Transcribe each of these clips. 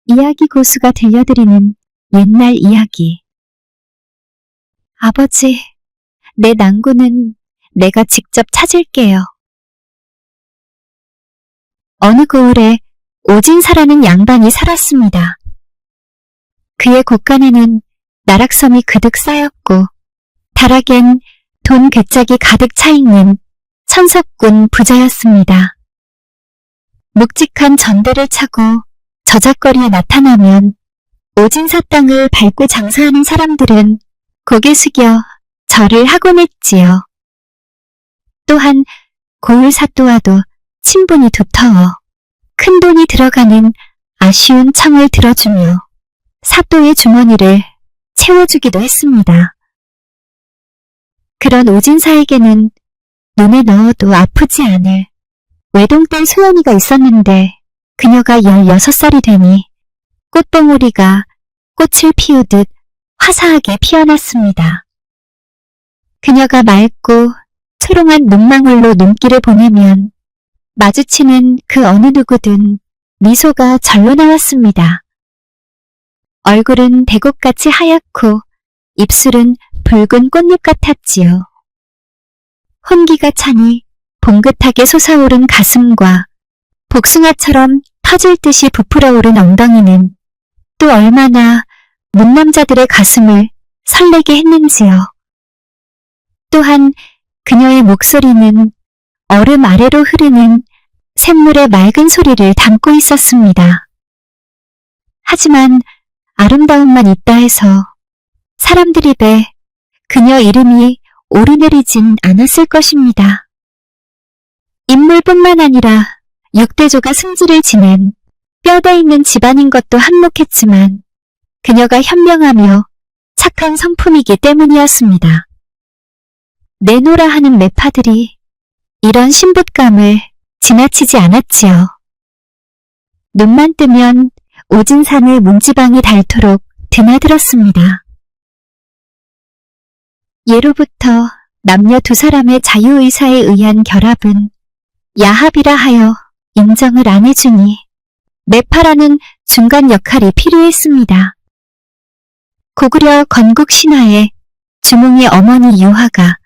이야기 고수가 들려드리는 옛날 이야기. 아버지, 내 낭구는 내가 직접 찾을게요. 어느 고을에 오진사라는 양반이 살았습니다. 그의 곳간에는 나락섬이 그득 쌓였고 다락엔 돈 괴짝이 가득 차있는 천석군 부자였습니다. 묵직한 전대를 차고 저작거리에 나타나면 오진사 땅을 밟고 장사하는 사람들은 고개 숙여 절을 하곤 했지요. 또한 고을 사또와도 친분이 두터워 큰 돈이 들어가는 아쉬운 청을 들어주며 사또의 주머니를 채워주기도 했습니다. 그런 오진사에게는 눈에 넣어도 아프지 않을 외동딸 소연이가 있었는데 그녀가 16살이 되니 꽃봉오리가 꽃을 피우듯 화사하게 피어났습니다. 그녀가 맑고 초롱한 눈망울로 눈길을 보내면 마주치는 그 어느 누구든 미소가 절로 나왔습니다. 얼굴은 대곡같이 하얗고 입술은 붉은 꽃잎 같았지요. 혼기가 차니 봉긋하게 솟아오른 가슴과 복숭아처럼 터질 듯이 부풀어 오른 엉덩이는 또 얼마나 문남자들의 가슴을 설레게 했는지요. 또한 그녀의 목소리는 얼음 아래로 흐르는 샘물의 맑은 소리를 담고 있었습니다. 하지만 아름다움만 있다 해서 사람들 입에 그녀 이름이 오르내리진 않았을 것입니다. 인물뿐만 아니라 6대조가 승지를 지낸 뼈대 있는 집안인 것도 한몫했지만 그녀가 현명하며 착한 성품이기 때문이었습니다. 내노라 하는 매파들이 이런 신붓감을 지나치지 않았지요. 눈만 뜨면 오진산의 문지방이 닳도록 드나들었습니다. 예로부터 남녀 두 사람의 자유의사에 의한 결합은 야합이라 하여 인정을 안 해주니 매파라는 중간 역할이 필요했습니다. 고구려 건국 신화에 주몽의 어머니 유화가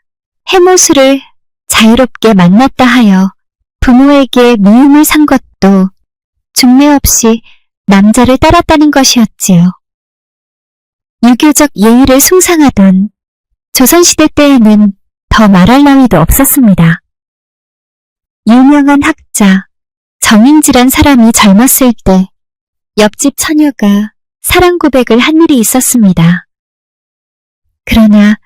해모수를 자유롭게 만났다 하여 부모에게 미움을 산 것도 중매 없이 남자를 따랐다는 것이었지요. 유교적 예의를 숭상하던 조선시대 때에는 더 말할 나위도 없었습니다. 유명한 학자 정인지란 사람이 젊었을 때 옆집 처녀가 사랑 고백을 한 일이 있었습니다. 그러나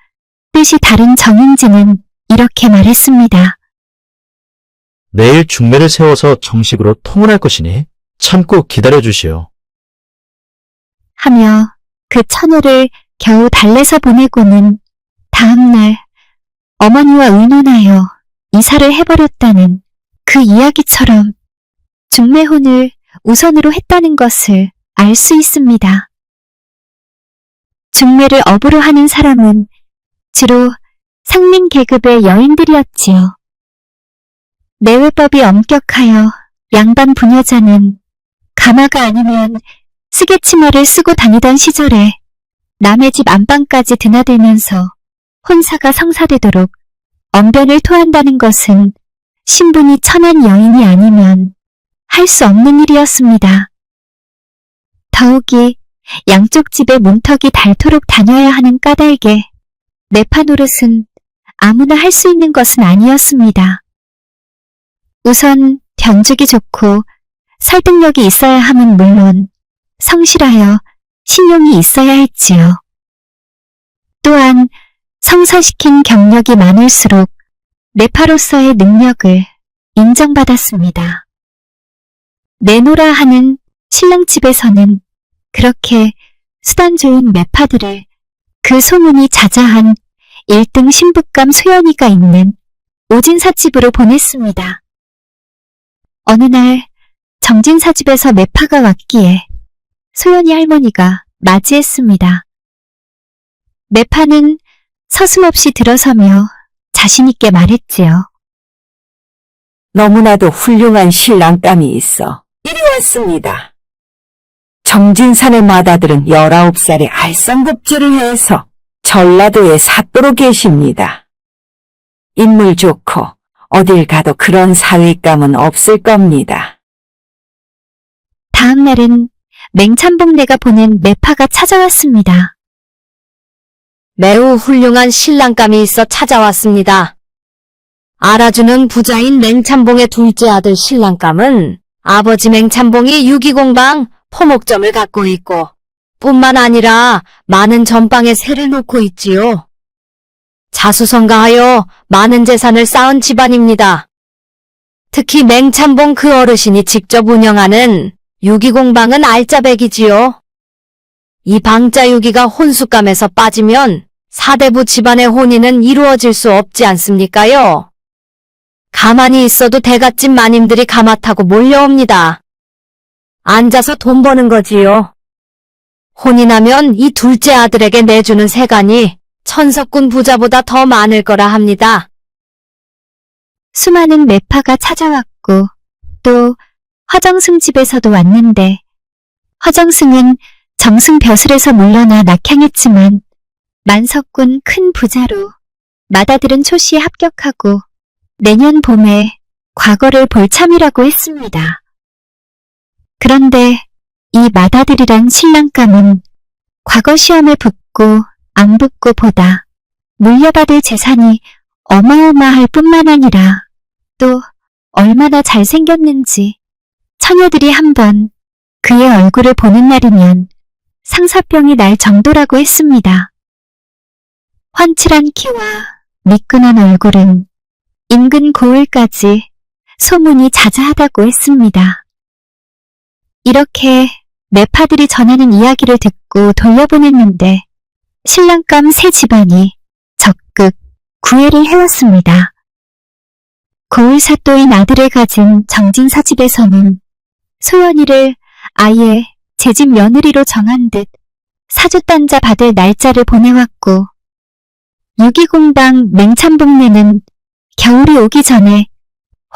뜻이 다른 정인지는 이렇게 말했습니다. 내일 중매를 세워서 정식으로 통혼할 것이니 참고 기다려주시오. 하며 그 처녀를 겨우 달래서 보내고는 다음날 어머니와 의논하여 이사를 해버렸다는 그 이야기처럼 중매혼을 우선으로 했다는 것을 알 수 있습니다. 중매를 업으로 하는 사람은 주로 상민 계급의 여인들이었지요. 내외법이 엄격하여 양반 부녀자는 가마가 아니면 쓰개치마를 쓰고 다니던 시절에 남의 집 안방까지 드나들면서 혼사가 성사되도록 언변을 토한다는 것은 신분이 천한 여인이 아니면 할 수 없는 일이었습니다. 더욱이 양쪽 집의 문턱이 닳도록 다녀야 하는 까닭에 매파 노릇은 아무나 할 수 있는 것은 아니었습니다. 우선 견죽이 좋고 설득력이 있어야 함은 물론 성실하여 신용이 있어야 했지요. 또한 성사시킨 경력이 많을수록 매파로서의 능력을 인정받았습니다. 내노라 하는 신랑집에서는 그렇게 수단 좋은 매파들을 그 소문이 자자한 1등 신부감 소연이가 있는 오진사집으로 보냈습니다. 어느 날 정진사집에서 매파가 왔기에 소연이 할머니가 맞이했습니다. 매파는 서슴없이 들어서며 자신있게 말했지요. 너무나도 훌륭한 신랑감이 있어 이리 왔습니다. 정진산의 맏아들은 19살에 알상급제를 해서 전라도에 사또로 계십니다. 인물 좋고 어딜 가도 그런 사위감은 없을 겁니다. 다음 날은 맹참복내가 보낸 매파가 찾아왔습니다. 매우 훌륭한 신랑감이 있어 찾아왔습니다. 알아주는 부자인 맹참봉의 둘째 아들 신랑감은 아버지 맹참봉이 유기공방 포목점을 갖고 있고 뿐만 아니라 많은 전방에 세를 놓고 있지요. 자수성가하여 많은 재산을 쌓은 집안입니다. 특히 맹참봉 그 어르신이 직접 운영하는 유기공방은 알짜배기지요. 이 방자 유기가 혼숙감에서 빠지면 사대부 집안의 혼인은 이루어질 수 없지 않습니까요? 가만히 있어도 대갓집 마님들이 가마 타고 몰려옵니다. 앉아서 돈 버는 거지요. 혼인하면 이 둘째 아들에게 내주는 세간이 천석군 부자보다 더 많을 거라 합니다. 수많은 매파가 찾아왔고 또 허정승 집에서도 왔는데 허정승은 정승 벼슬에서 물러나 낙향했지만 만석군 큰 부자로 맏아들은 초시에 합격하고 내년 봄에 과거를 볼 참이라고 했습니다. 그런데 이 맏아들이란 신랑감은 과거 시험에 붙고 안 붙고 보다 물려받을 재산이 어마어마할 뿐만 아니라 또 얼마나 잘생겼는지 처녀들이 한번 그의 얼굴을 보는 날이면 상사병이 날 정도라고 했습니다. 훤칠한 키와 미끈한 얼굴은 인근 고을까지 소문이 자자하다고 했습니다. 이렇게 매파들이 전하는 이야기를 듣고 돌려보냈는데 신랑감 세 집안이 적극 구애를 해왔습니다. 고을 사또인 아들을 가진 정진사 집에서는 소연이를 아예 제 집 며느리로 정한 듯 사주단자 받을 날짜를 보내왔고 유기공방 맹참복내는 겨울이 오기 전에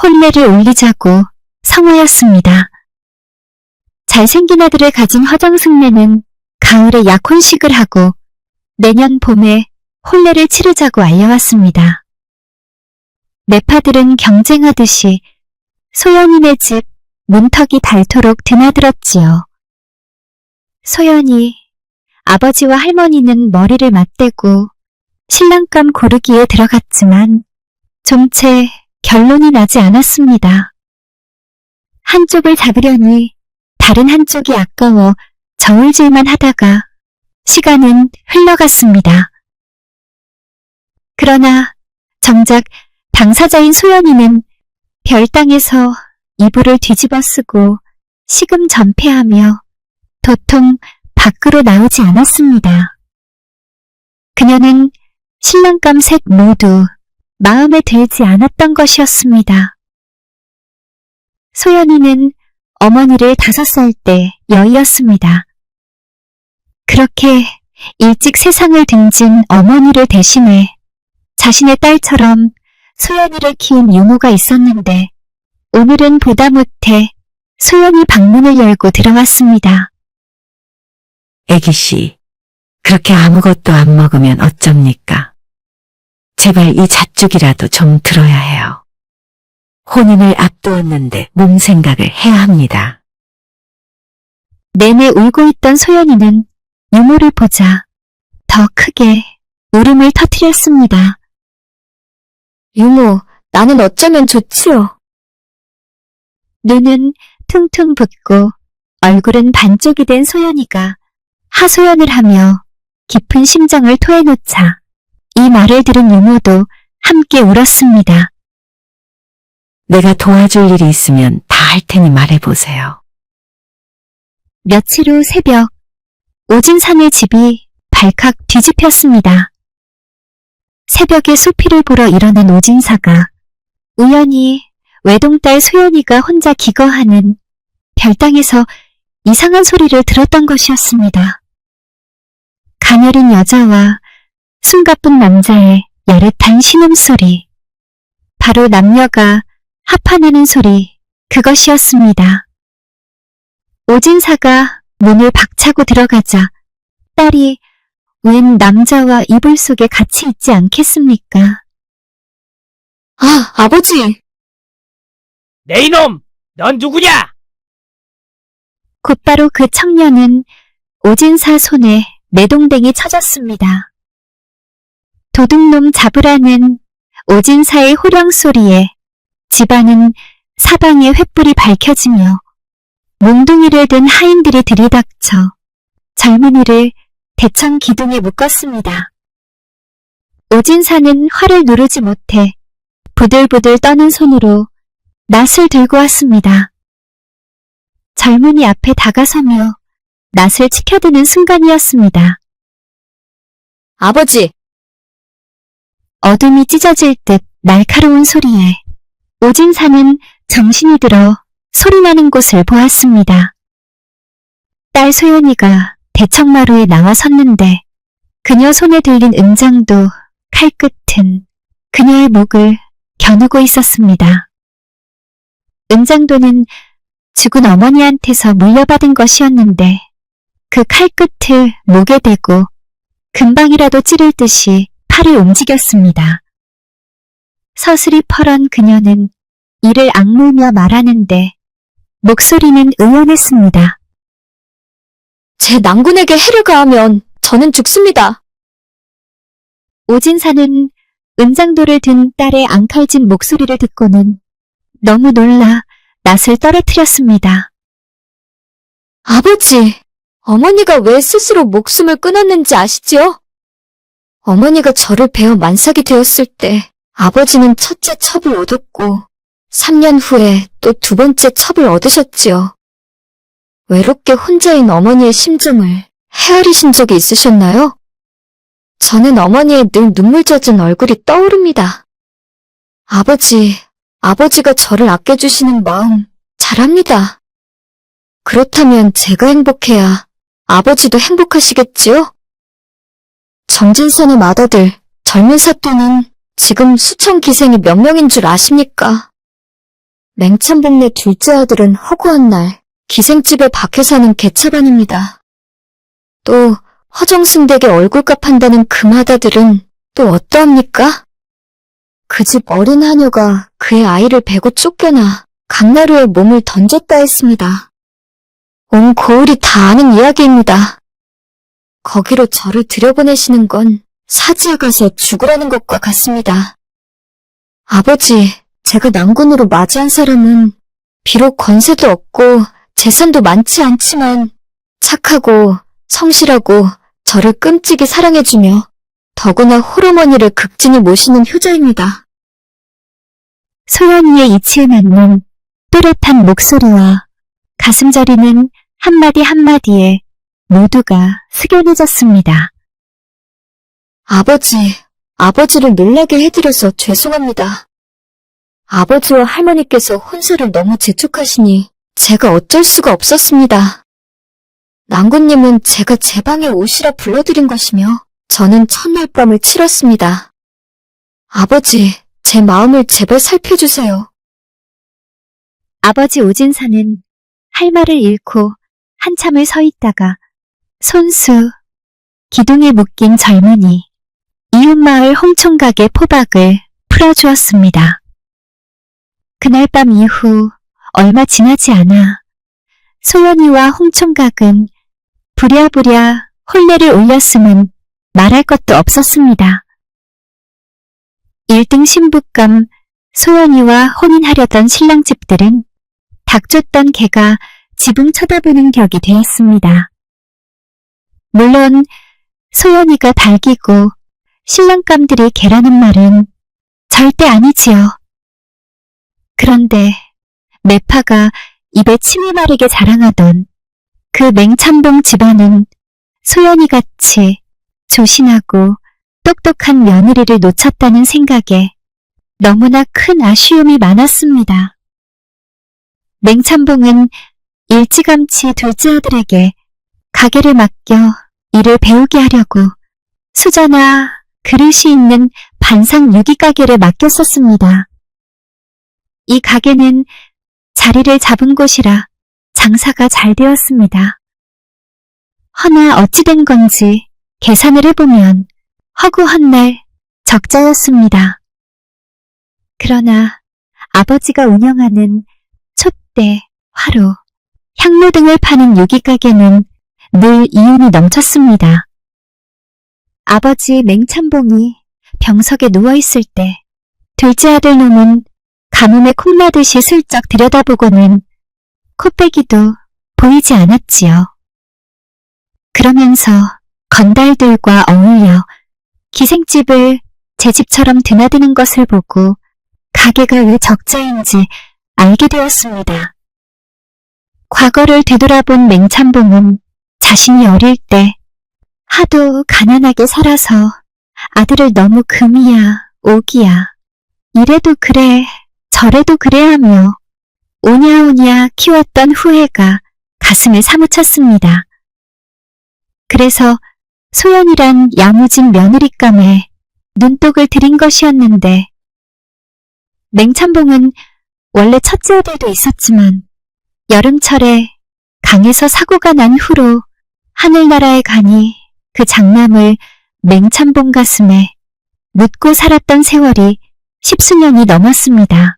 혼례를 올리자고 성하였습니다. 잘생긴 아들을 가진 허정승내는 가을에 약혼식을 하고 내년 봄에 혼례를 치르자고 알려왔습니다. 매파들은 경쟁하듯이 소연이네 집 문턱이 닳도록 드나들었지요. 소연이 아버지와 할머니는 머리를 맞대고 신랑감 고르기에 들어갔지만 좀채 결론이 나지 않았습니다. 한쪽을 잡으려니 다른 한쪽이 아까워 저울질만 하다가 시간은 흘러갔습니다. 그러나 정작 당사자인 소연이는 별땅에서 이불을 뒤집어 쓰고 시금전폐하며 도통 밖으로 나오지 않았습니다. 그녀는 신랑감 셋 모두 마음에 들지 않았던 것이었습니다. 소연이는 어머니를 5살 때 여의었습니다. 그렇게 일찍 세상을 등진 어머니를 대신해 자신의 딸처럼 소연이를 키운 유모가 있었는데 오늘은 보다 못해 소연이 방문을 열고 들어왔습니다. 애기씨, 그렇게 아무것도 안 먹으면 어쩝니까? 제발 이 잣죽이라도 좀 들어야 해요. 혼인을 앞두었는데 몸 생각을 해야 합니다. 내내 울고 있던 소연이는 유모를 보자 더 크게 울음을 터뜨렸습니다. 유모, 나는 어쩌면 좋지요. 눈은 퉁퉁 붓고 얼굴은 반쪽이 된 소연이가 하소연을 하며 깊은 심정을 토해놓자 이 말을 들은 유모도 함께 울었습니다. 내가 도와줄 일이 있으면 다 할 테니 말해보세요. 며칠 후 새벽 오진산의 집이 발칵 뒤집혔습니다. 새벽에 수피를 보러 일어난 오진사가 우연히 외동딸 소연이가 혼자 기거하는 별땅에서 이상한 소리를 들었던 것이었습니다. 가녀린 여자와 숨가쁜 남자의 야릇한 신음소리, 바로 남녀가 합판하는 소리, 그것이었습니다. 오진사가 문을 박차고 들어가자 딸이 웬 남자와 이불 속에 같이 있지 않겠습니까? 아, 아버지! 네 이놈! 넌 누구냐? 곧바로 그 청년은 오진사 손에 내동댕이 쳐졌습니다. 도둑놈 잡으라는 오진사의 호령 소리에 집안은 사방에 횃불이 밝혀지며 몽둥이를 든 하인들이 들이닥쳐 젊은이를 대청 기둥에 묶었습니다. 오진사는 활을 누르지 못해 부들부들 떠는 손으로 낫을 들고 왔습니다. 젊은이 앞에 다가서며 낫을 치켜드는 순간이었습니다. 아버지! 어둠이 찢어질 듯 날카로운 소리에 오진사는 정신이 들어 소리나는 곳을 보았습니다. 딸 소연이가 대청마루에 나와 섰는데 그녀 손에 들린 은장도 칼끝은 그녀의 목을 겨누고 있었습니다. 은장도는 죽은 어머니한테서 물려받은 것이었는데 그 칼끝을 목에 대고 금방이라도 찌를 듯이 팔이 움직였습니다. 서슬이 펄은 그녀는 이를 악물며 말하는데 목소리는 의연했습니다. 제 낭군에게 해를 가하면 저는 죽습니다. 오진사는 은장도를 든 딸의 앙칼진 목소리를 듣고는 너무 놀라 낫을 떨어뜨렸습니다. 아버지! 어머니가 왜 스스로 목숨을 끊었는지 아시지요? 어머니가 저를 베어 만삭이 되었을 때 아버지는 첫째 첩을 얻었고 3년 후에 또 두 번째 첩을 얻으셨지요. 외롭게 혼자인 어머니의 심정을 헤아리신 적이 있으셨나요? 저는 어머니의 늘 눈물 젖은 얼굴이 떠오릅니다. 아버지가 저를 아껴주시는 마음 잘합니다. 그렇다면 제가 행복해야 아버지도 행복하시겠지요? 정진선의 맏아들 젊은 사또는 지금 수천 기생이 몇 명인 줄 아십니까? 맹참복네 둘째 아들은 허구한 날 기생집에 박혀 사는 개차반입니다. 또 허정승댁의 얼굴값 한다는 그 맏아들은 또 어떠합니까? 그 집 어린 하녀가 그의 아이를 베고 쫓겨나 강나루에 몸을 던졌다 했습니다. 온 고을이 다 아는 이야기입니다. 거기로 저를 들여보내시는 건 사지에 가서 죽으라는 것과 같습니다. 아버지, 제가 난군으로 맞이한 사람은 비록 권세도 없고 재산도 많지 않지만 착하고 성실하고 저를 끔찍이 사랑해주며 더구나 홀어머니를 극진히 모시는 효자입니다. 소연이의 이치에 맞는 또렷한 목소리와 가슴 저리는 한마디 한마디에 모두가 숙연해졌습니다. 아버지를 놀라게 해드려서 죄송합니다. 아버지와 할머니께서 혼사를 너무 재촉하시니 제가 어쩔 수가 없었습니다. 낭군님은 제가 제 방에 오시라 불러드린 것이며 저는 첫날 밤을 치렀습니다. 아버지, 제 마음을 제발 살펴주세요. 아버지 오진사는 할 말을 잃고 한참을 서 있다가 손수, 기둥에 묶인 젊은이, 이웃마을 홍총각의 포박을 풀어주었습니다. 그날 밤 이후 얼마 지나지 않아 소연이와 홍총각은 부랴부랴 혼례를 올렸음은 말할 것도 없었습니다. 1등 신부감 소연이와 혼인하려던 신랑집들은 닥쳤던 개가 지붕 쳐다보는 격이 되었습니다. 물론 소연이가 달기고 신랑감들이 개라는 말은 절대 아니지요. 그런데 매파가 입에 침이 마르게 자랑하던 그 맹참봉 집안은 소연이같이 조신하고 똑똑한 며느리를 놓쳤다는 생각에 너무나 큰 아쉬움이 많았습니다. 맹참봉은 일찌감치 둘째 아들에게 가게를 맡겨 일을 배우게 하려고 수저나 그릇이 있는 반상 유기 가게를 맡겼었습니다. 이 가게는 자리를 잡은 곳이라 장사가 잘 되었습니다. 허나 어찌된 건지 계산을 해보면 허구한 날 적자였습니다. 그러나 아버지가 운영하는 촛대, 화로, 향로 등을 파는 유기가게는 늘 이윤이 넘쳤습니다. 아버지 맹참봉이 병석에 누워있을 때 둘째 아들 놈은 가뭄에 콩나듯이 슬쩍 들여다보고는 코빼기도 보이지 않았지요. 그러면서 건달들과 어울려 기생집을 제 집처럼 드나드는 것을 보고 가게가 왜 적자인지 알게 되었습니다. 과거를 되돌아본 맹참봉은 자신이 어릴 때 하도 가난하게 살아서 아들을 너무 금이야 오기야 이래도 그래 저래도 그래 하며 오냐오냐 키웠던 후회가 가슴에 사무쳤습니다. 그래서 소연이란 야무진 며느리감에 눈독을 들인 것이었는데 맹참봉은 원래 첫째 아들도 있었지만 여름철에 강에서 사고가 난 후로 하늘나라에 가니 그 장남을 맹참봉 가슴에 묻고 살았던 세월이 10수년이 넘었습니다.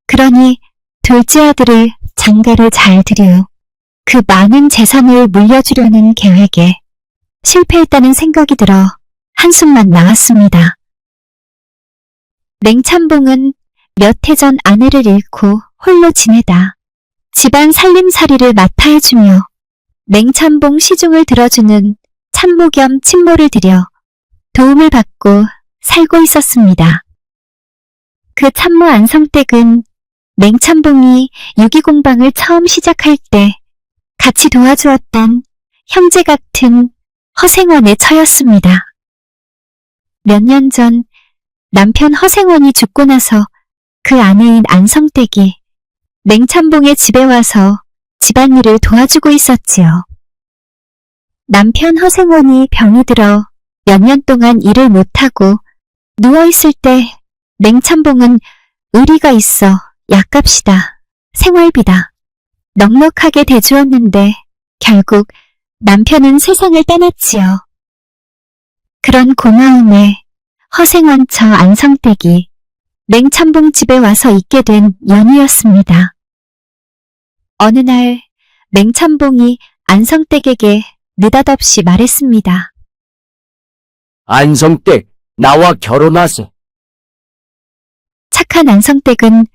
그러니 둘째 아들을 장가를 잘 들여 그 많은 재산을 물려주려는 계획에 실패했다는 생각이 들어 한숨만 나왔습니다. 맹참봉은 몇 해 전 아내를 잃고 홀로 지내다 집안 살림살이를 맡아 해주며 맹참봉 시중을 들어주는 참모 겸 친모를 들여 도움을 받고 살고 있었습니다. 그 참모 안성댁은 맹참봉이 유기공방을 처음 시작할 때 같이 도와주었던 형제 같은 허생원의 처였습니다. 몇 년 전 남편 허생원이 죽고 나서 그 아내인 안성댁이 맹참봉의 집에 와서 집안일을 도와주고 있었지요. 남편 허생원이 병이 들어 몇 년 동안 일을 못하고 누워있을 때 맹참봉은 의리가 있어 약값이다, 생활비다, 넉넉하게 대주었는데 결국 남편은 세상을 떠났지요. 그런 고마움에 허생원 처 안성댁이 맹참봉 집에 와서 있게 된 연유였습니다. 어느 날 맹참봉이 안성댁에게 느닷없이 말했습니다. 안성댁, 나와 결혼하세. 착한 안성댁은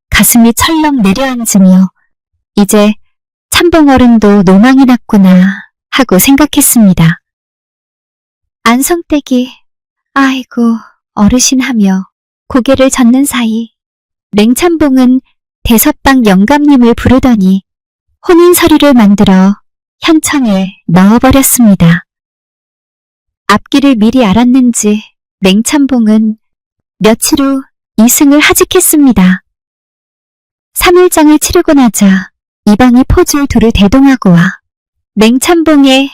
가슴이 철렁 내려앉으며 이제 참봉 어른도 노망이 났구나 하고 생각했습니다. 안성댁이 아이고 어르신 하며 고개를 젓는 사이 맹참봉은 대서방 영감님을 부르더니 혼인서류를 만들어 현청에 넣어버렸습니다. 앞길을 미리 알았는지 맹참봉은 며칠 후 이승을 하직했습니다. 3일장을 치르고 나자 이방이 포졸 둘을 대동하고 와 맹참봉의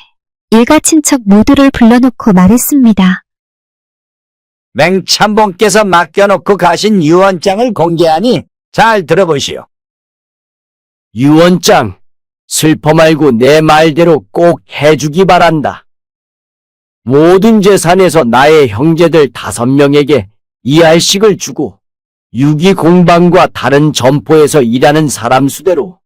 일가 친척 모두를 불러놓고 말했습니다. 맹참봉께서 맡겨놓고 가신 유언장을 공개하니 잘 들어보시오. 유언장, 슬퍼 말고 내 말대로 꼭 해주기 바란다. 모든 재산에서 나의 형제들 5명에게 이할씩을 주고 유기공방과 다른 점포에서 일하는 사람 수대로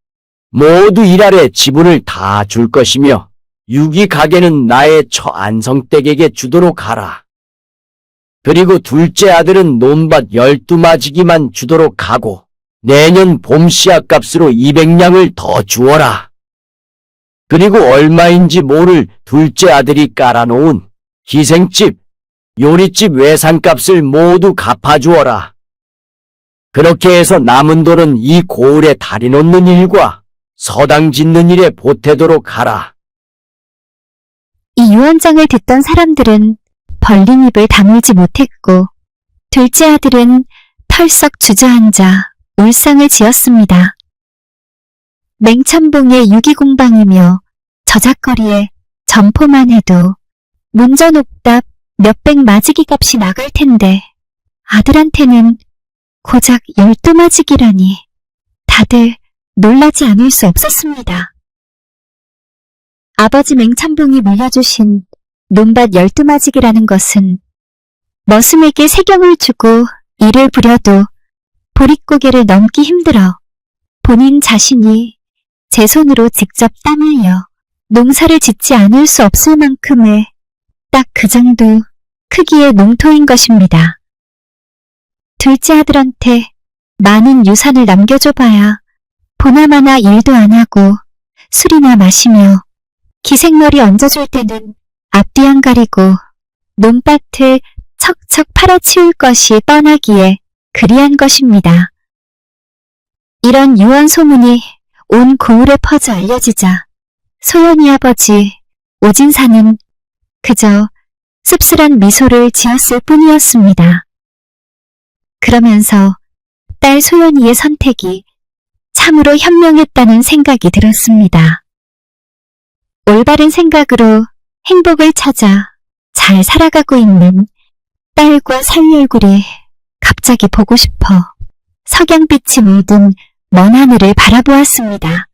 모두 일할에 지분을 다 줄 것이며 유기가게는 나의 처 안성댁에게 주도록 하라. 그리고 둘째 아들은 논밭 12마지기만 주도록 하고 내년 봄 씨앗값으로 200냥을 더 주어라. 그리고 얼마인지 모를 둘째 아들이 깔아놓은 기생집, 요리집 외상값을 모두 갚아주어라. 그렇게 해서 남은 돈은 이 고을에 다리 놓는 일과 서당 짓는 일에 보태도록 하라. 이 유언장을 듣던 사람들은 벌린 입을 다물지 못했고 둘째 아들은 털썩 주저앉아 울상을 지었습니다. 맹참봉의 유기공방이며 저작거리에 점포만 해도 문전옥답 몇백 마지기 값이 나갈 텐데 아들한테는 고작 12마지기라니 다들 놀라지 않을 수 없었습니다. 아버지 맹참봉이 물려주신 논밭 12마지기라는 것은 머슴에게 세경을 주고 일을 부려도 보릿고개를 넘기 힘들어 본인 자신이 제 손으로 직접 땀 흘려 농사를 짓지 않을 수 없을 만큼의 딱 그 정도 크기의 농토인 것입니다. 둘째 아들한테 많은 유산을 남겨줘봐야 보나마나 일도 안 하고 술이나 마시며 기생머리 얹어줄 때는 앞뒤 안 가리고 논밭을 척척 팔아치울 것이 뻔하기에 그리한 것입니다. 이런 유언 소문이 온 고을에 퍼져 알려지자 소연이 아버지 오진사는 그저 씁쓸한 미소를 지었을 뿐이었습니다. 그러면서 딸 소연이의 선택이 참으로 현명했다는 생각이 들었습니다. 올바른 생각으로 행복을 찾아 잘 살아가고 있는 딸과 사위 얼굴이 갑자기 보고 싶어 석양빛이 물든 먼 하늘을 바라보았습니다.